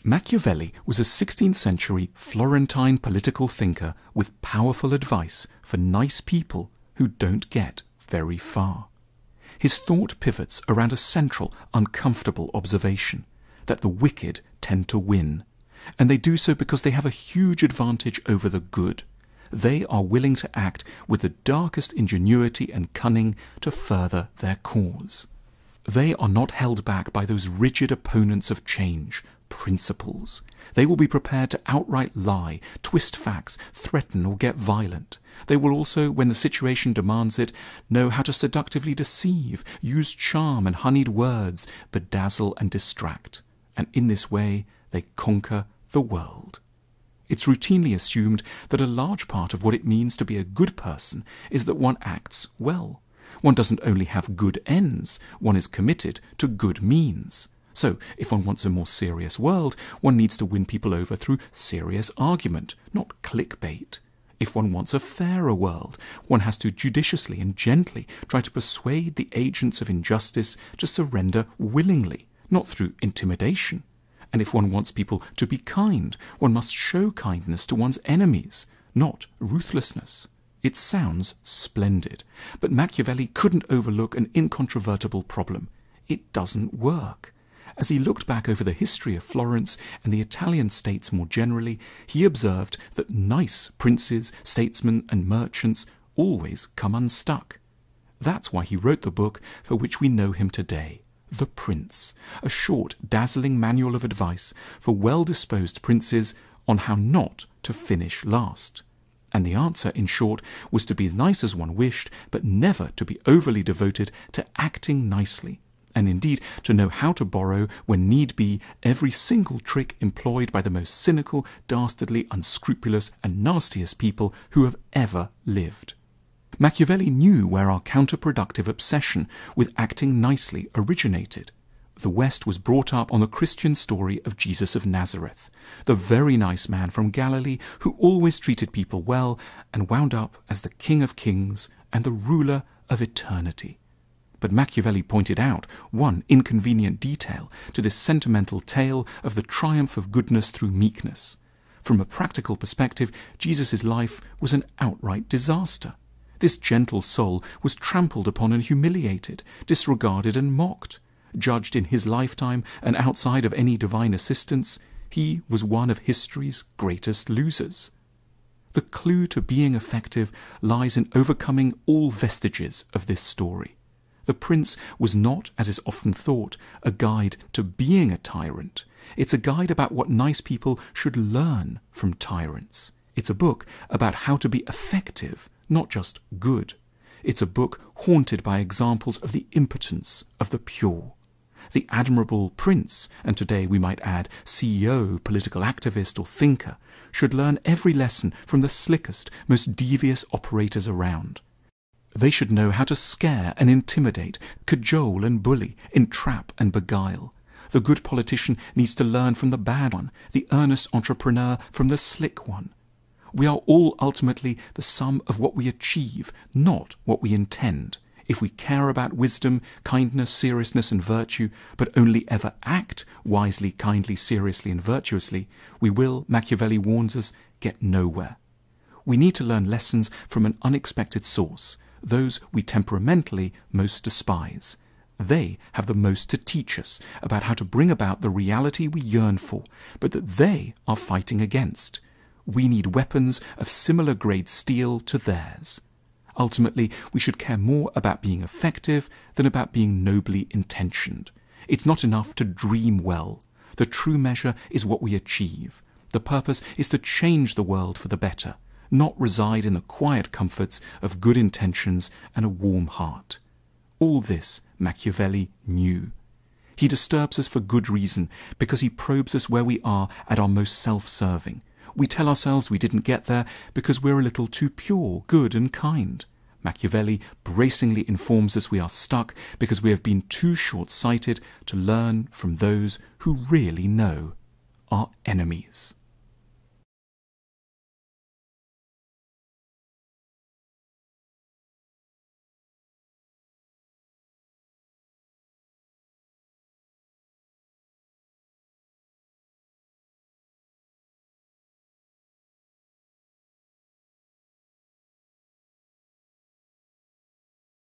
Machiavelli was a 16th century Florentine political thinker with powerful advice for nice people who don't get very far. His thought pivots around a central, uncomfortable observation, that the wicked tend to win, and they do so because they have a huge advantage over the good. They are willing to act with the darkest ingenuity and cunning to further their cause. They are not held back by those rigid opponents of change, principles. They will be prepared to outright lie, twist facts, threaten or get violent. They will also, when the situation demands it, know how to seductively deceive, use charm and honeyed words, bedazzle and distract. And in this way, they conquer the world. It's routinely assumed that a large part of what it means to be a good person is that one acts well. One doesn't only have good ends, one is committed to good means. So, if one wants a more serious world, one needs to win people over through serious argument, not clickbait. If one wants a fairer world, one has to judiciously and gently try to persuade the agents of injustice to surrender willingly, not through intimidation. And if one wants people to be kind, one must show kindness to one's enemies, not ruthlessness. It sounds splendid, but Machiavelli couldn't overlook an incontrovertible problem. It doesn't work. As he looked back over the history of Florence and the Italian states more generally, he observed that nice princes, statesmen and merchants always come unstuck. That's why he wrote the book for which we know him today, The Prince, a short, dazzling manual of advice for well-disposed princes on how not to finish last. And the answer, in short, was to be as nice as one wished, but never to be overly devoted to acting nicely, and indeed to know how to borrow, when need be, every single trick employed by the most cynical, dastardly, unscrupulous, and nastiest people who have ever lived. Machiavelli knew where our counterproductive obsession with acting nicely originated. The West was brought up on the Christian story of Jesus of Nazareth, the very nice man from Galilee who always treated people well and wound up as the King of Kings and the ruler of eternity. But Machiavelli pointed out one inconvenient detail to this sentimental tale of the triumph of goodness through meekness. From a practical perspective, Jesus' life was an outright disaster. This gentle soul was trampled upon and humiliated, disregarded and mocked. Judged in his lifetime and outside of any divine assistance, he was one of history's greatest losers. The clue to being effective lies in overcoming all vestiges of this story. The Prince was not, as is often thought, a guide to being a tyrant. It's a guide about what nice people should learn from tyrants. It's a book about how to be effective, not just good. It's a book haunted by examples of the impotence of the pure. The admirable prince, and today we might add CEO, political activist or thinker, should learn every lesson from the slickest, most devious operators around. They should know how to scare and intimidate, cajole and bully, entrap and beguile. The good politician needs to learn from the bad one, the earnest entrepreneur from the slick one. We are all ultimately the sum of what we achieve, not what we intend. If we care about wisdom, kindness, seriousness and virtue, but only ever act wisely, kindly, seriously and virtuously, we will, Machiavelli warns us, get nowhere. We need to learn lessons from an unexpected source, those we temperamentally most despise. They have the most to teach us about how to bring about the reality we yearn for, but that they are fighting against. We need weapons of similar grade steel to theirs. Ultimately, we should care more about being effective than about being nobly intentioned. It's not enough to dream well. The true measure is what we achieve. The purpose is to change the world for the better, not reside in the quiet comforts of good intentions and a warm heart. All this Machiavelli knew. He disturbs us for good reason, because he probes us where we are at our most self-serving. We tell ourselves we didn't get there because we're a little too pure, good and kind. Machiavelli bracingly informs us we are stuck because we have been too short-sighted to learn from those who really know, our enemies.